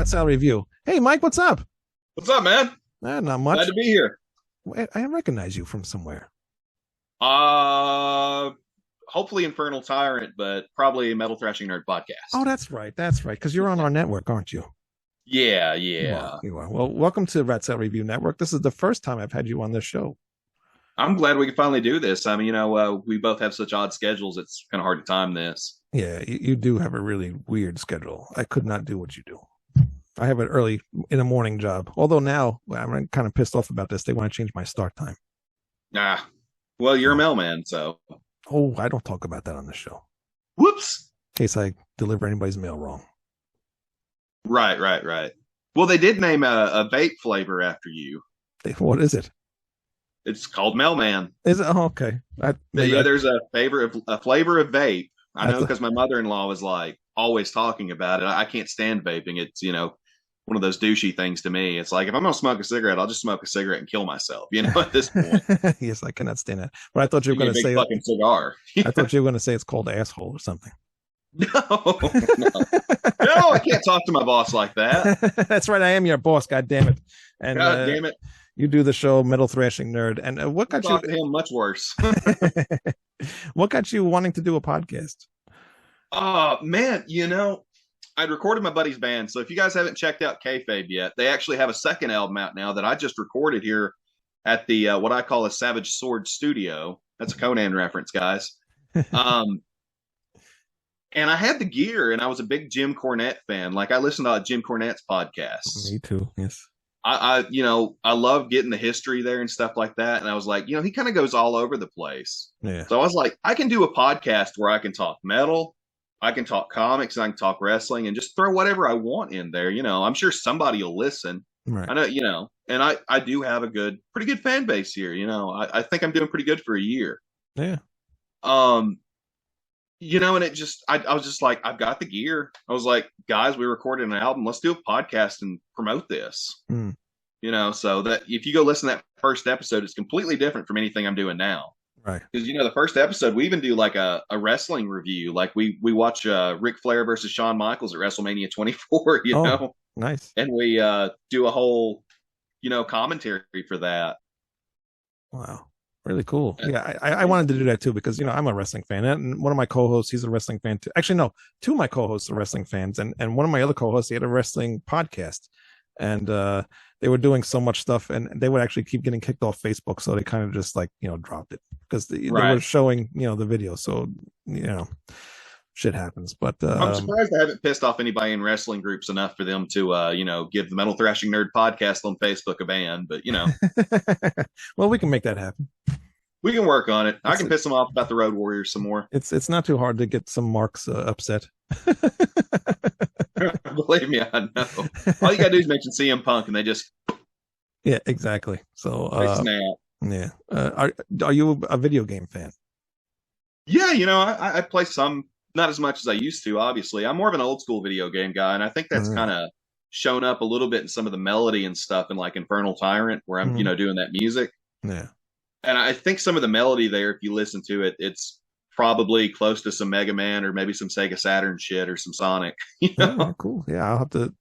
Rat Salad Review. Hey, Mike, what's up? What's up, man? Not much. Glad to be here. I recognize you from somewhere. Hopefully Infernal Tyrant, but probably Metal Thrashing Nerd Podcast. Oh, that's right. That's right. Because you're on our network, aren't you? Yeah. You are. Well, welcome to Rat Salad Review Network. This is the first time I've had you on this show. I'm glad we could finally do this. I mean, we both have such odd schedules. It's kind of hard to time this. Yeah, you do have a really weird schedule. I could not do what you do. I have an early in the morning job. Although now I'm kind of pissed off about this. They want to change my start time. Well, you're a mailman, so. Oh, I don't talk about that on the show. Whoops. In case I deliver anybody's mail wrong. Right. Well, they did name a vape flavor after you. What is it? It's called Mailman. Is it? Oh, okay. There's a flavor of vape. I know because my mother-in-law was like always talking about it. I can't stand vaping. It's, one of those douchey things to me. It's like, if I'm going to smoke a cigarette, I'll just smoke a cigarette and kill myself, at this point. Yes, I cannot stand that. But I thought you were going to say fucking cigar. I thought you were going to say it's called asshole or something. No, I can't talk to my boss like that. That's right. I am your boss. God damn it. And God damn it. You do the show Metal Thrashing Nerd. And what got you to him much worse? What got you wanting to do a podcast? Man, I'd recorded my buddy's band. So if you guys haven't checked out Kayfabe yet, they actually have a second album out now that I just recorded here at the what I call a Savage Sword Studio. That's a Conan reference, guys. And I had the gear, and I was a big Jim Cornette fan. Like, I listened to Jim Cornette's podcasts. Me too. Yes. I love getting the history there and stuff like that. And I was like, he kind of goes all over the place. Yeah. So I was like, I can do a podcast where I can talk metal, I can talk comics, and I can talk wrestling, and just throw whatever I want in there. I'm sure somebody will listen. Right. I know, and I do have a pretty good fan base here. I think I'm doing pretty good for a year. Yeah. And it just, I was just like, I've got the gear. I was like, guys, we recorded an album. Let's do a podcast and promote this. So that if you go listen to that first episode, it's completely different from anything I'm doing now. Right. Because, the first episode, we even do like a wrestling review. Like we watch Ric Flair versus Shawn Michaels at WrestleMania 24, Nice. And we do a whole, commentary for that. Wow. Really cool. Yeah, I wanted to do that too because, I'm a wrestling fan. And one of my co-hosts, he's a wrestling fan too. Actually, no, two of my co-hosts are wrestling fans. And one of my other co-hosts, he had a wrestling podcast. And they were doing so much stuff, and they would actually keep getting kicked off Facebook. So they kind of just dropped it because they were showing, the video. So, shit happens. But I'm surprised I haven't pissed off anybody in wrestling groups enough for them to, give the Metal Thrashing Nerd Podcast on Facebook a ban. But, well, we can make that happen. We can work on it. I can piss them off about the Road Warriors some more. It's not too hard to get some marks upset. Believe me, I know. All you gotta do is mention CM Punk, and they just exactly. So they snap. Yeah. Are you a video game fan? Yeah, I play some, not as much as I used to. Obviously, I'm more of an old school video game guy, and I think that's kind of shown up a little bit in some of the melody and stuff in like Infernal Tyrant, where I'm doing that music. Yeah. And I think some of the melody there, if you listen to it, it's probably close to some Mega Man or maybe some Sega Saturn shit or some Sonic. Cool. Yeah, I'll have to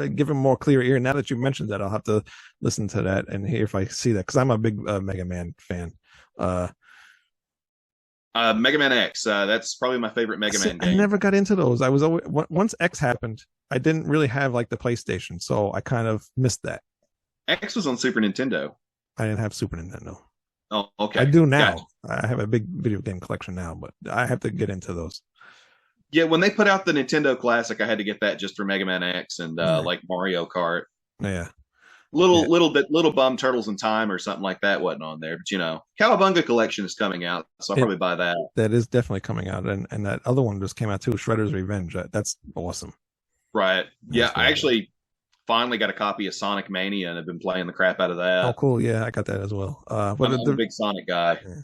give him a more clear ear. Now that you mentioned that, I'll have to listen to that and hear if I see that because I'm a big Mega Man fan. Mega Man X. That's probably my favorite Mega Man game. I never got into those. I was always, once X happened, I didn't really have like the PlayStation, so I kind of missed that. X was on Super Nintendo. I didn't have Super Nintendo. Oh, okay. I do now. Gotcha. I have a big video game collection now, but I have to get into those. Yeah, when they put out the Nintendo Classic, I had to get that just for Mega Man X and like Mario Kart. Yeah. Little Bum Turtles in Time or something like that wasn't on there, but Cowabunga Collection is coming out, so I'll probably buy that. That is definitely coming out, and that other one just came out too, Shredder's Revenge. That's awesome. Right. Yeah, I actually finally got a copy of Sonic Mania and have been playing the crap out of that. Oh, cool. Yeah, I got that as well. I'm a big Sonic guy. Yeah.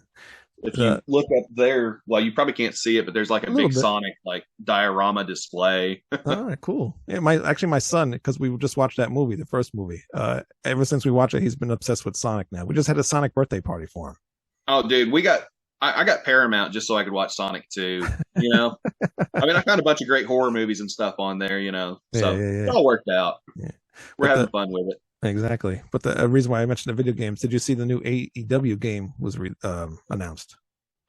If you look up there, well, you probably can't see it, but there's like a big Sonic diorama display. All right, cool. Yeah, my son, because we just watched that movie, the first movie. Ever since we watched it, he's been obsessed with Sonic now. We just had a Sonic birthday party for him. Oh, dude, we got I got Paramount just so I could watch Sonic 2. You know, I mean, I found a bunch of great horror movies and stuff on there. You know, so it all worked out. Yeah. We're But having fun with it. exactly. But the reason why I mentioned the video games, did you see the new AEW game was announced?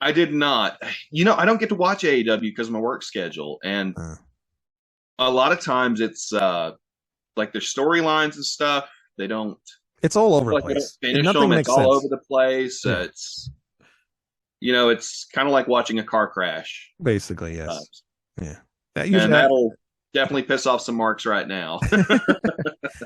I did not. You know, I don't get to watch AEW because of my work schedule, and a lot of times it's like their storylines and stuff. They don't. It's all over the like place. They don't finish Nothing them. makes It's all sense. over the place. Yeah. It's it's kind of like watching a car crash. Basically, yes. Yeah. And that'll definitely piss off some marks right now.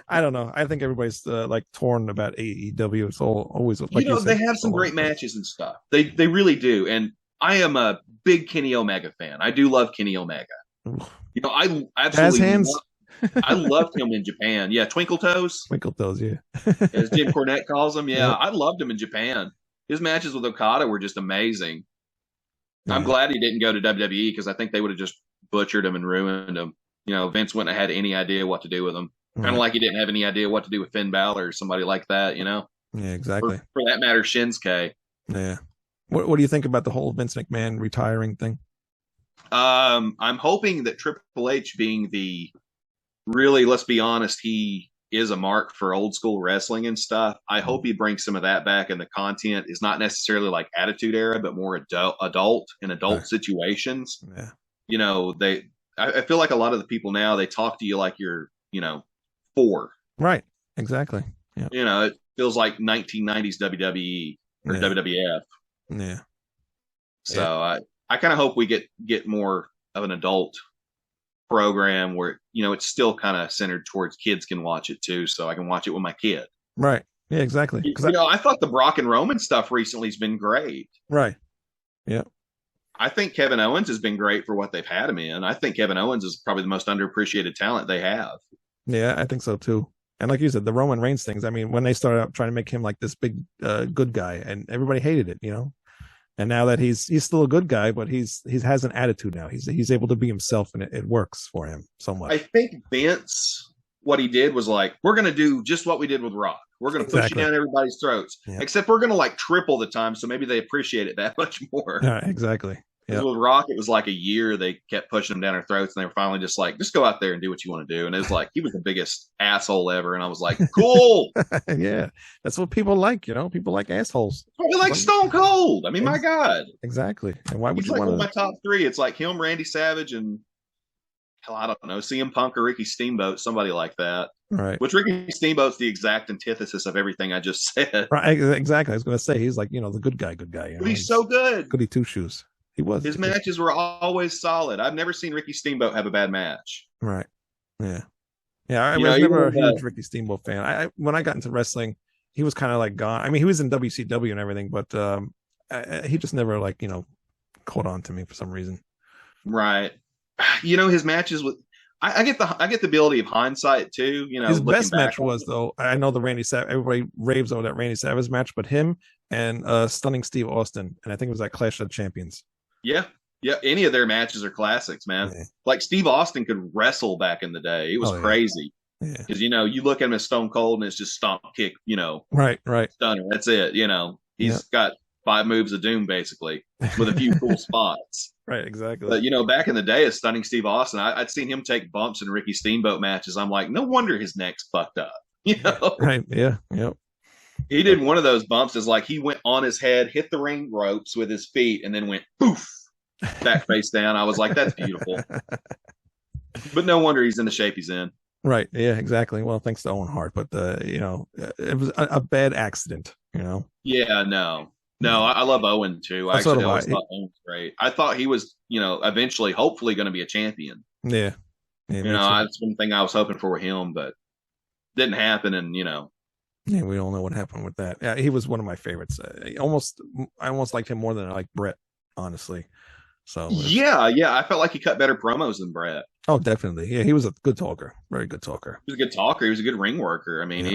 I don't know. I think everybody's like torn about AEW. It's always like they have some great matches and stuff. They really do. And I am a big Kenny Omega fan. I do love Kenny Omega. You know, I absolutely I loved him in Japan. Yeah, Twinkle Toes. Twinkle Toes, yeah. As Jim Cornette calls him. Yeah, I loved him in Japan. His matches with Okada were just amazing. Yeah. I'm glad he didn't go to WWE because I think they would have just butchered him and ruined him. You know, Vince wouldn't have had any idea what to do with him. Kind of like he didn't have any idea what to do with Finn Balor or somebody like that, you know? Yeah, exactly. For that matter, Shinsuke. Yeah. What do you think about the whole Vince McMahon retiring thing? I'm hoping that Triple H being really, let's be honest, he is a mark for old school wrestling and stuff. I hope he brings some of that back, and the content is not necessarily like Attitude Era, but more adult in adult situations. Yeah. You know, I feel like a lot of the people now, they talk to you like you're, 4. Right. Exactly. Yeah. You know, it feels like 1990s WWE or WWF. Yeah. So I kind of hope we get more of an adult program where it's still kind of centered towards kids can watch it too, so I can watch it with my kid. Right. Yeah, exactly. I thought the Brock and Roman stuff recently has been great. Right. Yeah. I think Kevin Owens has been great for what they've had him in. I think Kevin Owens is probably the most underappreciated talent they have. Yeah, I think so too. And like you said, the Roman Reigns things. I mean, when they started out trying to make him like this big good guy, and everybody hated it, And now that he's still a good guy, but he has an attitude now. He's able to be himself, and it works for him so much. I think Vince, what he did was like, we're going to do just what we did with Rock. We're going to push you down everybody's throats, except we're going to like triple the time, so maybe they appreciate it that much more. Yeah, exactly. Yep. With Rock, it was like a year they kept pushing him down our throats, and they were finally just like, just go out there and do what you want to do. And it was like, he was the biggest asshole ever. And I was like, cool. Yeah, that's what people like, People like assholes. We like Stone Cold. I mean, my God. Exactly. And why would you want my top 3? It's like him, Randy Savage, and hell, I don't know, CM Punk or Ricky Steamboat, somebody like that. Right. Which Ricky Steamboat's the exact antithesis of everything I just said. Right. Exactly. I was going to say he's like, the good guy. But he's so good. Goody two shoes. He was. His matches were always solid. I've never seen Ricky Steamboat have a bad match. Right. Yeah. Yeah. I was never a huge Ricky Steamboat fan. When I got into wrestling, he was kind of like gone. I mean, he was in WCW and everything, but he just never caught on to me for some reason. Right. His matches with. I get the ability of hindsight too. His best match was though. I know the Randy Savage. Everybody raves over that Randy Savage match, but him and Stunning Steve Austin, and I think it was that Clash of the Champions. Yeah. Any of their matches are classics, man. Yeah. Like Steve Austin could wrestle back in the day. It was crazy. Because you look at him as Stone Cold, and it's just stomp, kick. Right. Stunner. That's it. He's got 5 moves of doom basically with a few cool spots. Right, exactly. But back in the day, as Stunning Steve Austin, I'd seen him take bumps in Ricky Steamboat matches. I'm like, no wonder his neck's fucked up. Right. Yeah. Yep. He did one of those bumps is like he went on his head, hit the ring ropes with his feet, and then went poof, back face down. I was like, that's beautiful. But no wonder he's in the shape he's in. Right. Yeah, exactly. Well, thanks to Owen Hart, but it was a bad accident, Yeah, no, I love Owen too. I actually always thought Owen was great. I thought he was, eventually, hopefully going to be a champion. Yeah. That's one thing I was hoping for with him, but didn't happen. And, yeah, we all know what happened with that. Yeah, he was one of my favorites. I almost liked him more than I liked Brett, honestly. So yeah, I felt like he cut better promos than Brett. Oh, definitely. Yeah, he was a good talker, very good talker. He was a good talker. He was a good ring worker. I mean,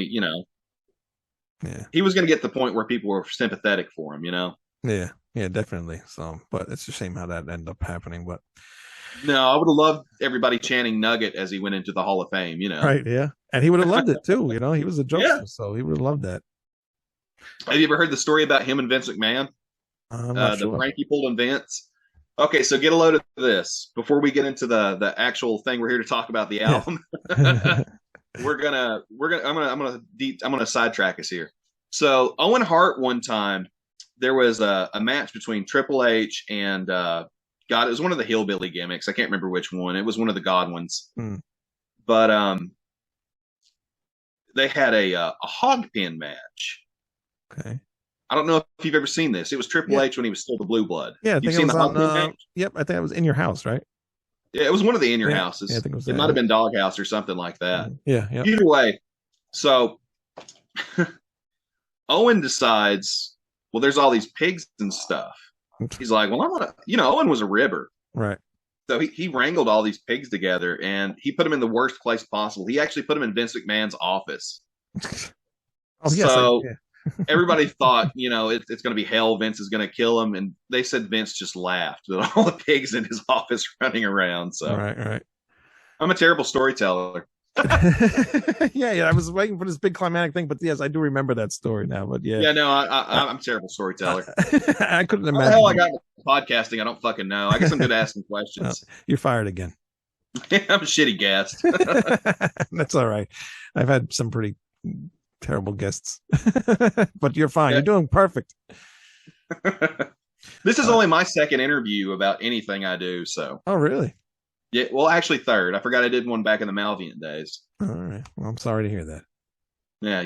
yeah, he was going to get to the point where people were sympathetic for him. Yeah, definitely. So, but it's a shame how that ended up happening. But no, I would have loved everybody chanting Nugget as he went into the Hall of Fame. Right? Yeah, and he would have loved it too. He was a jokester, so he would have loved that. Have you ever heard the story about him and Vince McMahon? I'm not The sure. prank you pulled on Vince. Okay, so get a load of this before we get into the actual thing. We're here to talk about the Yeah. album. I'm gonna sidetrack us here. So Owen Hart, one time there was a match between Triple H and God, it was one of the hillbilly gimmicks. I can't remember which one. It was one of the God ones. Mm, But they had a hog pin match. okay. I don't know if you've ever seen this. It was Triple Yeah. H when he was still the Blue Blood. Yeah, I You've think it seen was the hog on. pin match? Yep, I think it was in your house, right? Yeah, it was one of the in your Yeah. houses. Yeah, I think it was It that. might have been Doghouse or something like that. Yeah, yeah. Either way, so Owen decides, well, there's all these pigs and stuff. He's like, well, I want to, Owen was a ribber. Right. So he wrangled all these pigs together and he put them in the worst place possible. He actually put them in Vince McMahon's office. Oh, yes. So Yeah. everybody thought, it's going to be hell. Vince is going to kill him. And they said Vince just laughed with all the pigs in his office running around. So Right. I'm a terrible storyteller. Yeah. I was waiting for this big climatic thing, but yes, I do remember that story now. But yeah. Yeah, no, I'm a terrible storyteller. I couldn't How imagine. the hell I got into podcasting, I don't fucking know. I guess I'm good at asking questions. You're fired again. I'm a shitty guest. That's all right. I've had some pretty terrible guests, but you're fine. Yeah. You're doing perfect. This is only my second interview about anything I do. So, Oh, really? yeah, well, actually, third. I forgot I did one back in the Malviant days. All right. Well, I'm sorry to hear that. Yeah,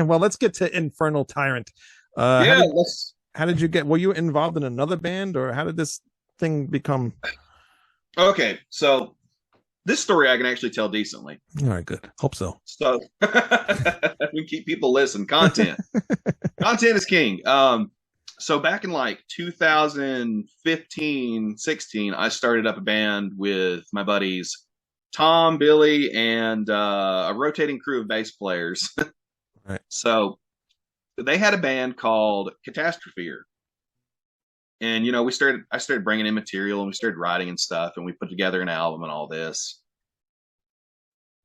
Well, let's get to Infernal Tyrant. How did you get? Were you involved in another band, or how did this thing become? Okay, so this story I can actually tell decently. All right, good. Hope so. So we keep people listening. Content is king. So back in like 2015, 16, I started up a band with my buddies Tom, Billy, and a rotating crew of bass players. Right. So they had a band called Catastrophe. And I started bringing in material and we started writing and stuff and we put together an album and all this.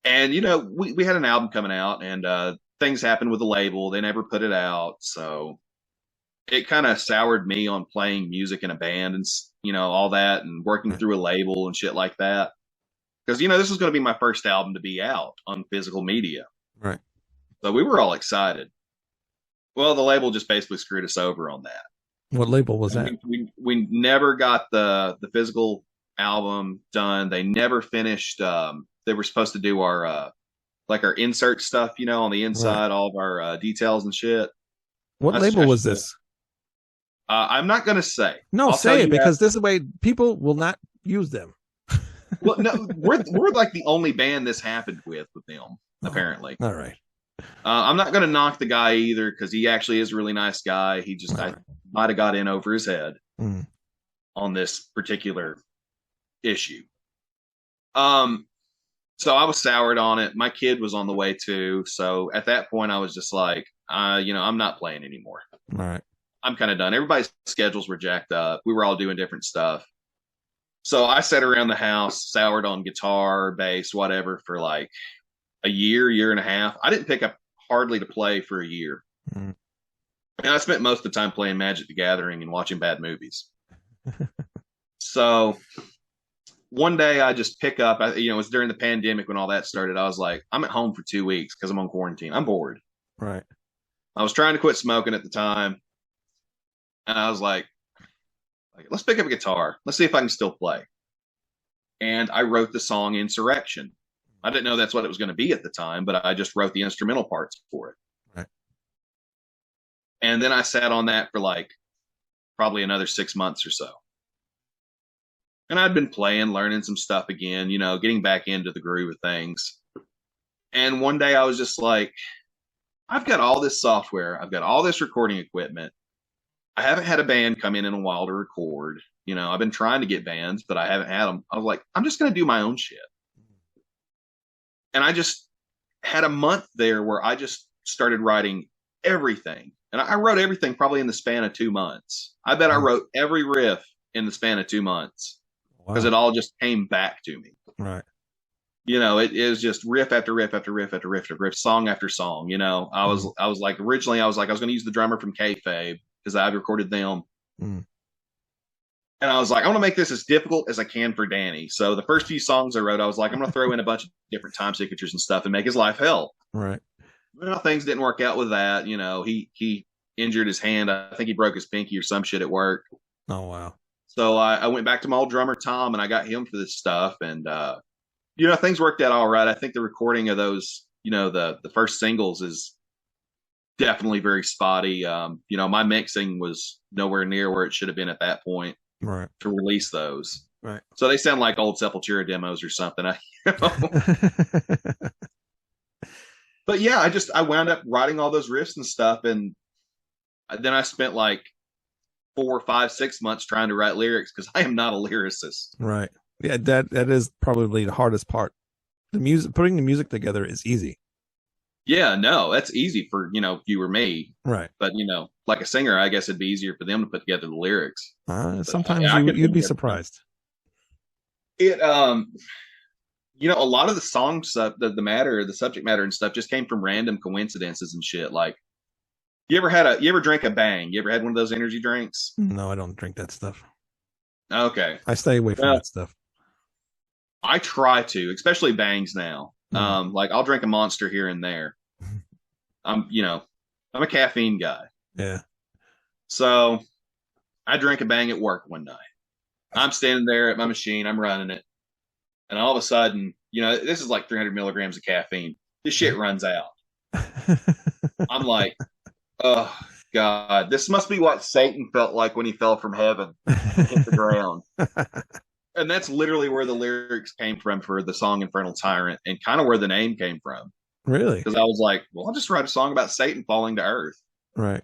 And we had an album coming out and things happened with the label. They never put it out, so it kind of soured me on playing music in a band and all that and working through a label and shit like that. Because this was going to be my first album to be out on physical media. Right. So we were all excited. Well, the label just basically screwed us over on that. What label was that? We never got the physical album done. They never finished. They were supposed to do our our insert stuff, on the inside, right. All of our details and shit. What label was this? I'm not going to say. No, I'll say it because this is the way people will not use them. Well, no, we're like the only band this happened with them, apparently. All right. I'm not going to knock the guy either because he actually is a really nice guy. He just might have got in over his head on this particular issue. So I was soured on it. My kid was on the way too. So at that point, I was just like, I'm not playing anymore. All right. I'm kind of done. Everybody's schedules were jacked up. We were all doing different stuff. So I sat around the house, soured on guitar, bass, whatever, for like a year and a half. I didn't pick up hardly to play for a year. And I spent most of the time playing Magic the Gathering and watching bad movies. So one day I just pick up, it was during the pandemic when all that started. I was like, I'm at home for 2 weeks because I'm on quarantine. I'm bored. Right. I was trying to quit smoking at the time. And I was like, let's pick up a guitar. Let's see if I can still play. And I wrote the song Insurrection. I didn't know that's what it was going to be at the time, but I just wrote the instrumental parts for it. Right. And then I sat on that for like probably another 6 months or so. And I'd been playing, learning some stuff again, getting back into the groove of things. And one day I was just like, I've got all this software. I've got all this recording equipment. I haven't had a band come in a while to record. I've been trying to get bands, but I haven't had them. I was like, I'm just going to do my own shit. And I just had a month there where I just started writing everything. And I wrote everything probably in the span of 2 months. I bet I wrote every riff in the span of 2 months because it all just came back to me. Right. It was just riff after riff after riff after riff after riff, song after song. I was like, originally I was going to use the drummer from Kayfabe. because I recorded them. Mm. And I was like, I want to make this as difficult as I can for Danny. So the first few songs I wrote, I was like, I'm going to throw in a bunch of different time signatures and stuff and make his life hell. Right. Well, things didn't work out with that. He injured his hand. I think he broke his pinky or some shit at work. Oh, wow. So I went back to my old drummer, Tom, and I got him for this stuff. And, things worked out all right. I think the recording of those, the first singles is definitely very spotty. My mixing was nowhere near where it should have been at that point. Right. To release those. Right. So they sound like old Sepultura demos or something. But yeah, I wound up writing all those riffs and stuff. And then I spent like 4, 5, 6 months trying to write lyrics because I am not a lyricist. Right. Yeah, that is probably the hardest part. Putting the music together is easy. Yeah, no, that's easy for, you or me. Right. But, like a singer, I guess it'd be easier for them to put together the lyrics. Sometimes you'd be surprised. A lot of the songs, the subject matter and stuff just came from random coincidences and shit. Like, you ever drank a Bang? You ever had one of those energy drinks? No, I don't drink that stuff. Okay. I stay away from that stuff. I try to, especially Bangs now. Like I'll drink a Monster here and there. I'm a caffeine guy. Yeah. So I drank a Bang at work one night. I'm standing there at my machine. I'm running it. And all of a sudden, this is like 300 milligrams of caffeine. This shit runs out. I'm like, oh, God, this must be what Satan felt like when he fell from heaven and hit the ground. And that's literally where the lyrics came from for the song Infernal Tyrant and kind of where the name came from. Really? Because I was like, well, I'll just write a song about Satan falling to earth. Right.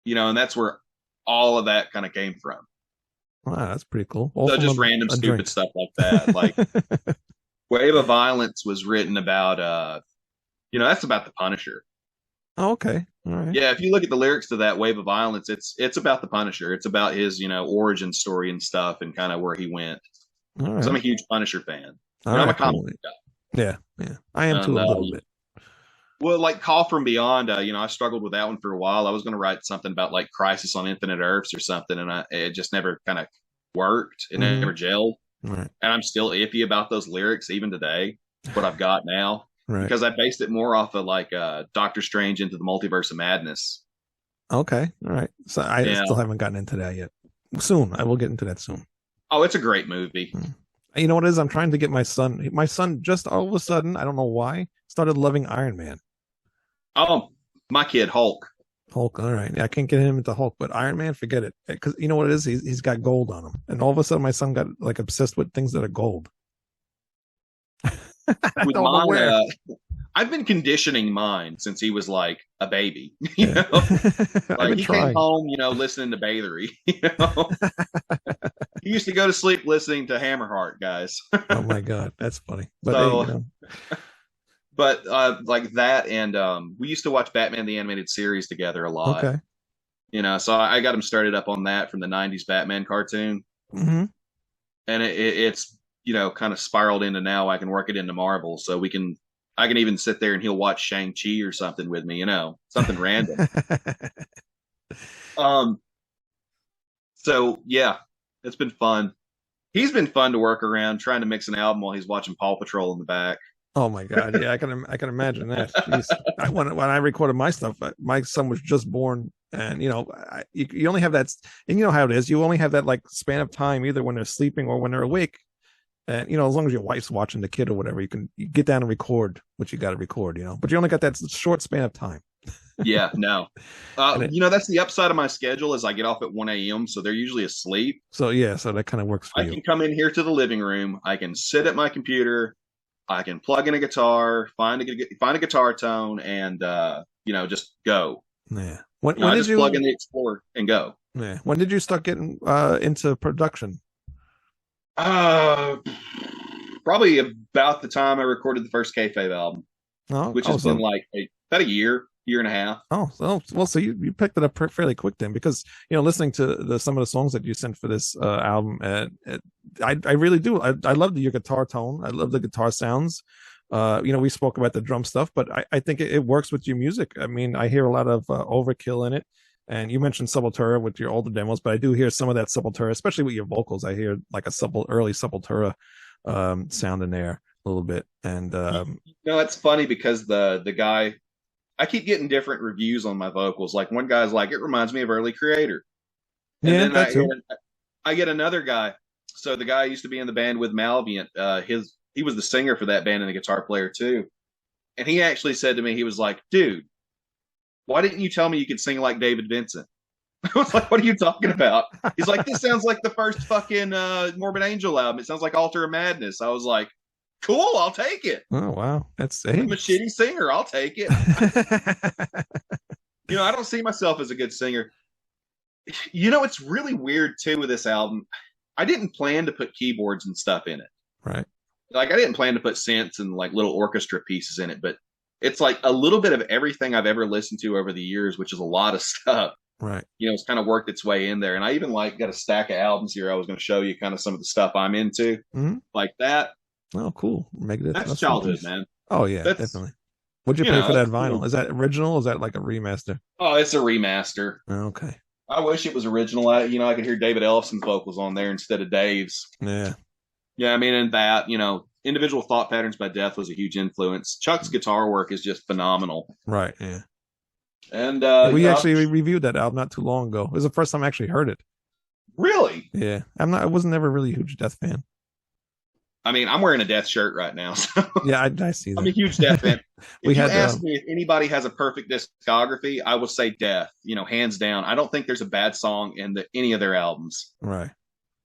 And that's where all of that kind of came from. Wow, that's pretty cool. So just random stupid stuff like that. Like Wave of Violence was written about, that's about the Punisher. Oh, okay. All right. Yeah, if you look at the lyrics to that Wave of Violence, it's about the Punisher. It's about his, origin story and stuff and kind of where he went. All right. So I'm a huge Punisher fan. I'm a comic guy. Yeah. I am too a little bit. Well, like Call from Beyond, I struggled with that one for a while. I was going to write something about like Crisis on Infinite Earths or something, and it just never kind of worked. It never gelled. Right. And I'm still iffy about those lyrics even today, what I've got now. Right. Because I based it more off of like Doctor Strange into the Multiverse of Madness. Okay. All right. So I still haven't gotten into that yet. Soon. I will get into that soon. Oh, it's a great movie. You know what it is? I'm trying to get my son. My son just all of a sudden, I don't know why, started loving Iron Man. Oh, my kid, Hulk. Hulk. All right. Yeah, I can't get him into Hulk, but Iron Man, forget it. Because you know what it is? He's got gold on him. And all of a sudden, my son got like obsessed with things that are gold. With mine, I've been conditioning mine since he was like a baby. Like he came home, listening to Bathery. He used to go to sleep listening to Hammerheart, guys. Oh my God, that's funny. But but like that, and we used to watch Batman the Animated Series together a lot. Okay. So I got him started up on that from the '90s Batman cartoon, and it's kind of spiraled into now I can work it into Marvel. So I can even sit there and he'll watch Shang-Chi or something with me, something random. So yeah, it's been fun. He's been fun to work around trying to mix an album while he's watching Paw Patrol in the back. Oh my God. Yeah. I can imagine that. When I recorded my stuff, my son was just born. And, you only have that. And you know how it is. You only have that like span of time, either when they're sleeping or when they're awake. And, as long as your wife's watching the kid or whatever, you get down and record what you got to record, but you only got that short span of time. Yeah, no. That's the upside of my schedule is I get off at 1 a.m. So they're usually asleep. So, yeah, so that kind of works for you. I can come in here to the living room. I can sit at my computer. I can plug in a guitar, find a guitar tone, and, just go. Yeah. When did you plug in the Explorer and go? Yeah. When did you start getting into production? Probably about the time I recorded the first Kayfabe album, which has been like about a year and a half. So you picked it up fairly quick then, because listening to some of the songs that you sent for this album, I really do. I love your guitar tone. I love the guitar sounds. We spoke about the drum stuff, but I think it works with your music. I mean, I hear a lot of overkill in it. And you mentioned Sepultura with your older demos, but I do hear some of that Sepultura, especially with your vocals. I hear like a early Sepultura sound in there a little bit. And it's funny because the guy, I keep getting different reviews on my vocals. Like one guy's like, it reminds me of early Creator. And yeah, then I get another guy. So the guy used to be in the band with Malviant. He was the singer for that band and the guitar player too. And he actually said to me, he was like, dude, why didn't you tell me you could sing like David Vincent? I was like, what are you talking about? He's like, this sounds like the first fucking Morbid Angel album. It sounds like Altar of Madness. I was like, cool, I'll take it. Oh, wow. I'm a shitty singer. I'll take it. I don't see myself as a good singer. It's really weird too with this album. I didn't plan to put keyboards and stuff in it. Right. Like I didn't plan to put synths and like little orchestra pieces in it, but it's like a little bit of everything I've ever listened to over the years, which is a lot of stuff. Right. It's kind of worked its way in there. And I even like got a stack of albums here. I was going to show you kind of some of the stuff I'm into, like that. Oh, cool. That's childhood, man. Oh yeah, definitely. What'd you pay for that vinyl? Cool. Is that original? Or is that like a remaster? Oh, it's a remaster. Okay. I wish it was original. I could hear David Ellison's vocals on there instead of Dave's. Yeah. Yeah, I mean, and that, Individual Thought Patterns by Death was a huge influence. Chuck's guitar work is just phenomenal. Right, yeah. And we actually reviewed that album not too long ago. It was the first time I actually heard it. Really? Yeah. I wasn't never really a huge Death fan. I mean, I'm wearing a Death shirt right now. So yeah, I see that. I'm a huge Death fan. If you ask me if anybody has a perfect discography, I will say Death, hands down. I don't think there's a bad song in any of their albums. Right.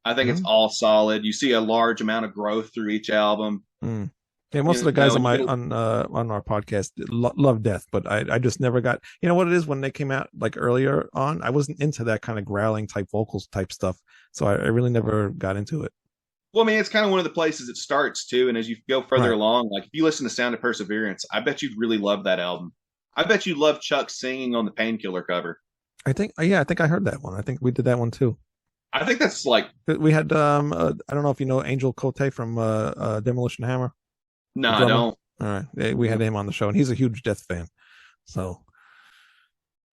I think it's all solid. You see a large amount of growth through each album. Mm. Yeah, most of the guys on our podcast love Death, but I just never got. You know what it is, when they came out like earlier on, I wasn't into that kind of growling type vocals type stuff, so I really never got into it. Well, I mean, it's kind of one of the places it starts too, and as you go further along, like if you listen to Sound of Perseverance, I bet you'd really love that album. I bet you love Chuck singing on the Painkiller cover. I think I heard that one. I think we did that one too. I think that's like we had. I don't know if you know Angel Cote from Demolition Hammer. No, I don't. All right, we had him on the show, and he's a huge Death fan, so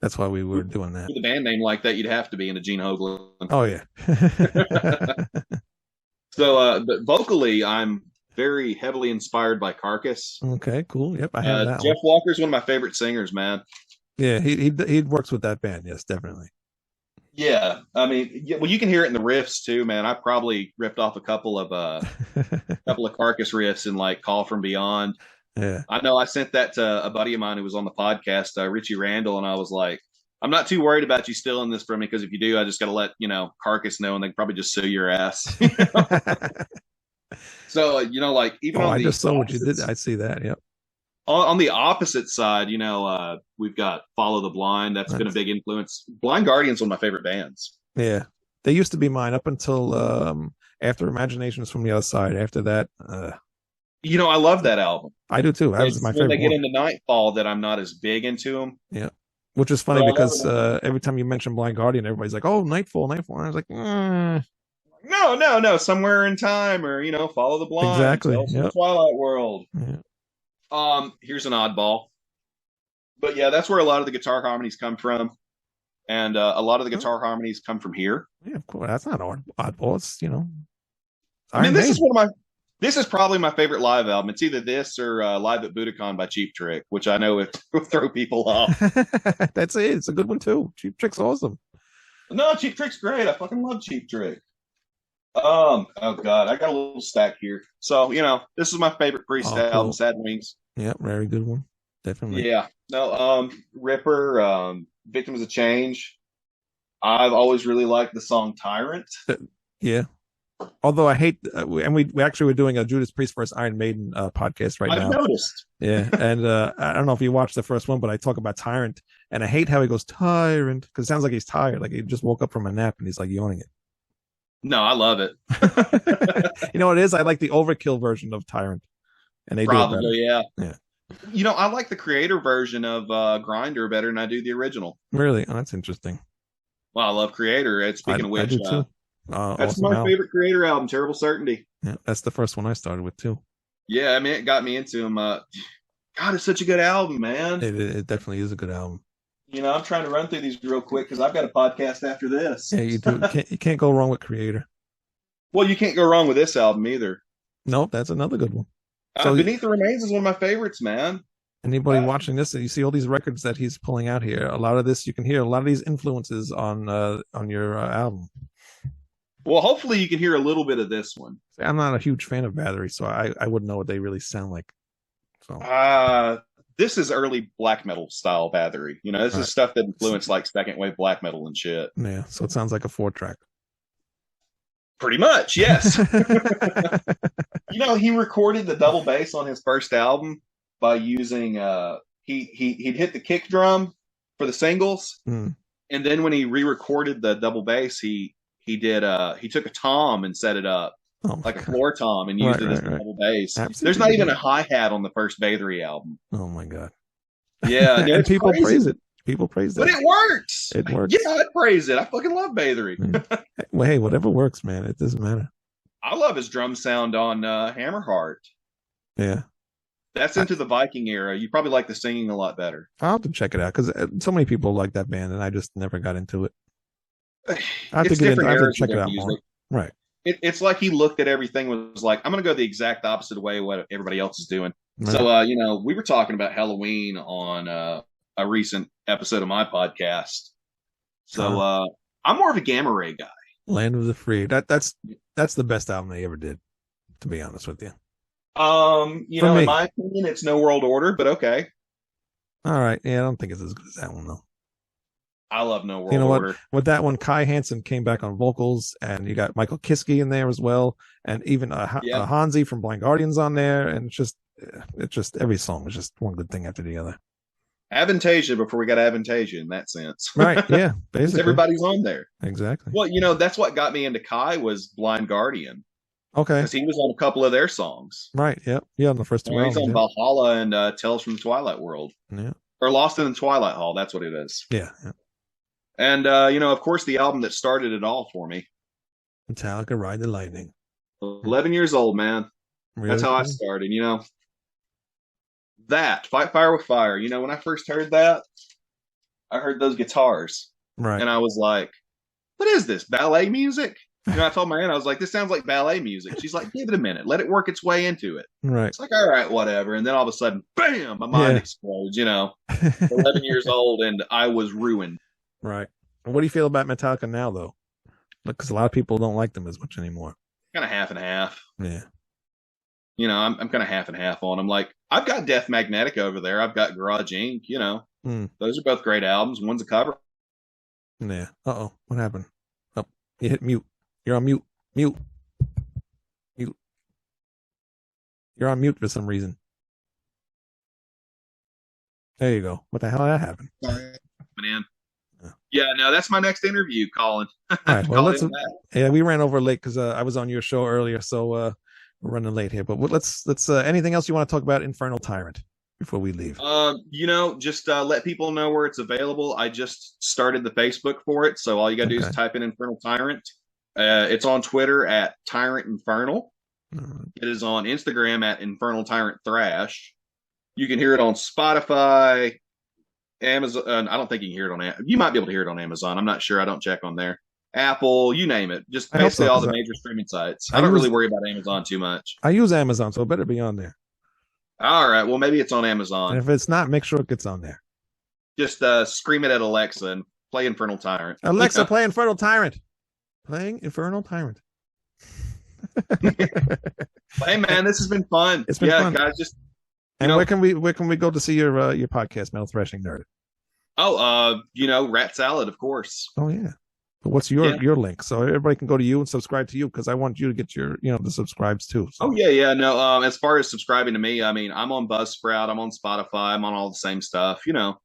that's why we were doing that. With a band name like that, you'd have to be into Gene Hoglan. Oh yeah. So, but vocally, I'm very heavily inspired by Carcass. Okay, cool. Yep, I have that. Jeff Walker's one of my favorite singers, man. Yeah, he works with that band. Yes, definitely. Yeah, I mean, well, you can hear it in the riffs too, man. I probably ripped off a couple of Carcass riffs in like Call from Beyond. Yeah, I know. I sent that to a buddy of mine who was on the podcast, Richie Randall, and I was like, I'm not too worried about you stealing this from me, because if you do, I just got to let Carcass know, and they can probably just sue your ass. So like even on I just saw what you did. I see that. Yep. On the opposite side, we've got Follow the Blind. That's been a big influence. Blind Guardian's one of my favorite bands. Yeah, they used to be mine up until after Imaginations from the Other Side. After that, I love that album. I do too. That was my favorite. When they get into Nightfall, that I'm not as big into them. Yeah. Which is funny because every time you mention Blind Guardian, everybody's like, "Oh, Nightfall." And I was like, No. Somewhere in Time, or Follow the Blind. Exactly. Yep. Twilight World. Yeah. Here's an oddball, but yeah, that's where a lot of the guitar harmonies come from, and a lot of the guitar harmonies come from here. Yeah, of course. That's not oddball. It's I mean, this is probably my favorite live album. It's either this or Live at Budokan by Cheap Trick, which I know it will throw people off. That's it. It's a good one too. Cheap Trick's awesome. No, Cheap Trick's great. I fucking love Cheap Trick. Oh God, I got a little stack here. So this is my favorite Priest album, Sad Wings. Yeah, very good one. Definitely. Yeah. No, Ripper, Victims of Change. I've always really liked the song Tyrant. Yeah. Although I hate, and we actually were doing a Judas Priest versus Iron Maiden podcast now. I've noticed. Yeah, and I don't know if you watched the first one, but I talk about Tyrant, and I hate how he goes Tyrant, because it sounds like he's tired, like he just woke up from a nap and he's like yawning it. No, I love it. You know what it is? I like the Overkill version of Tyrant, and they probably do it better. Yeah. I like the Creator version of Grinder better than I do the original. Really? Oh, that's interesting. Well, I love Creator. Speaking of which, I do too. That's my favorite Creator album, Terrible Certainty. Yeah, that's the first one I started with too. Yeah, I mean, it got me into him. God, it's such a good album, man. It definitely is a good album. I'm trying to run through these real quick because I've got a podcast after this. Yeah, you do. You can't go wrong with Creator. Well, you can't go wrong with this album either. Nope, that's another good one. So Beneath the Remains is one of my favorites, man. Anybody watching this, you see all these records that he's pulling out here. A lot of this, you can hear a lot of these influences on your album. Well, hopefully you can hear a little bit of this one. I'm not a huge fan of Battery, so I wouldn't know what they really sound like. So this is early black metal style Battery. This is stuff that influenced like second wave black metal and shit. Yeah, so it sounds like a 4-track. Pretty much, yes. He recorded the double bass on his first album by using he'd hit the kick drum for the singles, and then when he re-recorded the double bass, he took a tom and set it up like a floor tom and used it as a double bass. Absolutely. There's not even a hi-hat on the first Bathory album. Oh my god! Yeah, and people praise it. People praise that, but it works. It works. Yeah, I praise it. I fucking love Bathory. Well, hey, whatever works, man. It doesn't matter. I love his drum sound on Hammerheart. Yeah. That's into the Viking era. You probably like the singing a lot better. I'll have to check it out because so many people like that band, and I just never got into it. I have to check it out more. Right. It's like he looked at everything was like, I'm going to go the exact opposite way of what everybody else is doing. Right. So, we were talking about Halloween on a recent episode of my podcast. So I'm more of a Gamma Ray guy. Land of the Free. That's the best album they ever did, to be honest with you. In my opinion, it's No World Order, but okay. All right. Yeah, I don't think it's as good as that one, though. I love No World Order. With that one, Kai Hansen came back on vocals, and you got Michael Kiske in there as well, and even Hansi from Blind Guardian's on there, and it's just every song was just one good thing after the other. Avantasia before we got Avantasia in that sense. Right, yeah. Basically. Everybody's on there. Exactly. Well, that's what got me into Kai was Blind Guardian. Okay. Because he was on a couple of their songs. Right, yeah. Yeah, on the first two albums. He's on Valhalla and Tales from the Twilight World. Yeah. Or Lost in the Twilight Hall, that's what it is. Yeah. And, of course, the album that started it all for me. Metallica, Ride the Lightning. 11 years old, man. Really? That's how I started, That, Fight Fire with Fire. When I first heard that, I heard those guitars. Right. And I was like, what is this, ballet music? I told my aunt, I was like, this sounds like ballet music. She's like, give it a minute. Let it work its way into it. Right. It's like, all right, whatever. And then all of a sudden, bam, my mind explodes, 11 years old, and I was ruined. Right. What do you feel about Metallica now, though? Because a lot of people don't like them as much anymore. Kind of half and half. Yeah. I'm kind of half and half on them. Like, I've got Death Magnetic over there. I've got Garage Inc., Those are both great albums. One's a cover. Yeah. Uh-oh. What happened? Oh, you hit mute. You're on mute. Mute. Mute. You're on mute for some reason. There you go. What the hell did that happen? Sorry. Man. Yeah, no, that's my next interview, Colin. All right. Well, we ran over late because I was on your show earlier, so we're running late here. But let's anything else you want to talk about Infernal Tyrant before we leave? Just let people know where it's available. I just started the Facebook for it, so all you got to do is type in Infernal Tyrant. It's on Twitter at Tyrant Infernal. It is on Instagram at Infernal Tyrant Thrash. You can hear it on Spotify, Amazon. I don't think you can hear it on. You might be able to hear it on Amazon. I'm not sure. I don't check on there. Apple, you name it. Just basically all the major streaming sites. I don't really worry about Amazon too much. I use Amazon, so it better be on there. All right. Well, maybe it's on Amazon. And if it's not, make sure it gets on there. Just scream it at Alexa and play Infernal Tyrant. Alexa, play Infernal Tyrant. Playing Infernal Tyrant. Hey man, this has been fun. It's been fun, guys. Just where can we go to see your podcast, Metal Thrashing Nerd? Oh, Rat Salad, of course. Oh yeah. But what's your link? So everybody can go to you and subscribe to you because I want you to get your the subscribes too. So. Oh yeah. No, as far as subscribing to me, I mean, I'm on Buzzsprout, I'm on Spotify, I'm on all the same stuff. All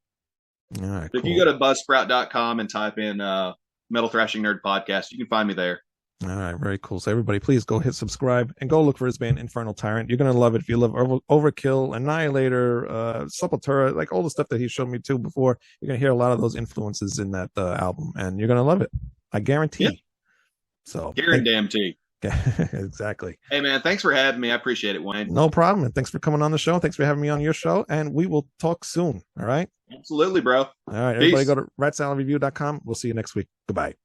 right. If you go to buzzsprout.com and type in Metal Thrashing Nerd Podcast, you can find me there. All right, very cool. So everybody, please go hit subscribe and go look for his band Infernal Tyrant. You're gonna love it if you love Overkill, Annihilator, Sepultura, like all the stuff that he showed me too before. You're gonna hear a lot of those influences in that album, and you're gonna love it. I guarantee. Yeah. So guarantee. Exactly. Hey man, thanks for having me. I appreciate it, Wayne. No problem, and thanks for coming on the show. Thanks for having me on your show, and we will talk soon. All right. Absolutely, bro. All right, everybody go to ratsaladreview.com. We'll see you next week. Goodbye.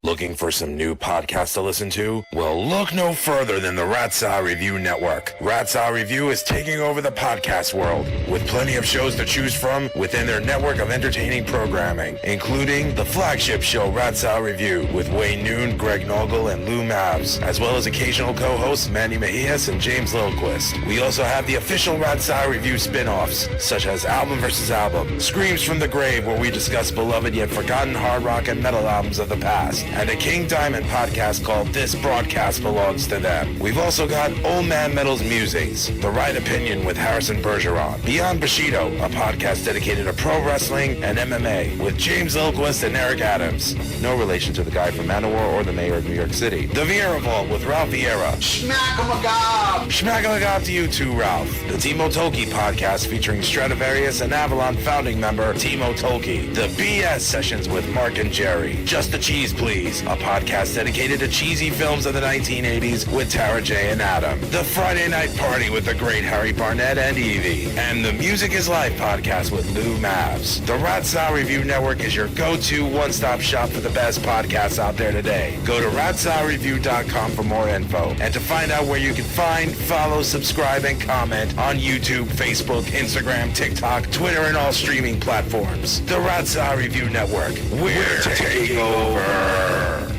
Looking for some new podcasts to listen to? Well, look no further than the Rat Salad Review Network. Rat Salad Review is taking over the podcast world with plenty of shows to choose from within their network of entertaining programming, including the flagship show Rat Salad Review with Wayne Noon, Greg Noggle, and Lou Mavs, as well as occasional co-hosts Manny Mejias and James Lilquist. We also have the official Rat Salad Review spin-offs, such as Album vs. Album, Screams from the Grave, where we discuss beloved yet forgotten hard rock and metal albums of the past, and a King Diamond podcast called This Broadcast Belongs to Them. We've also got Old Man Metal's Musings, The Right Opinion with Harrison Bergeron, Beyond Bushido, a podcast dedicated to pro wrestling and MMA with James Lilquist and Eric Adams. No relation to the guy from Manowar or the mayor of New York City. The Vieira Vault with Ralph Vieira. Schmack-a-magob! Schmack-a-magob to you too, Ralph. The Timo Tolkki podcast featuring Stradivarius and Avalon founding member Timo Tolkki. The BS Sessions with Mark and Jerry. Just the Cheese Please, a podcast dedicated to cheesy films of the 1980s with Tara J. and Adam. The Friday Night Party with the great Harry Barnett and Evie. And the Music is Life podcast with Lou Mavs. The Rat Salad Review Network is your go-to one-stop shop for the best podcasts out there today. Go to ratsaladreview.com for more info and to find out where you can find, follow, subscribe, and comment on YouTube, Facebook, Instagram, TikTok, Twitter, and all streaming platforms. The Rat Salad Review Network. We're taking over.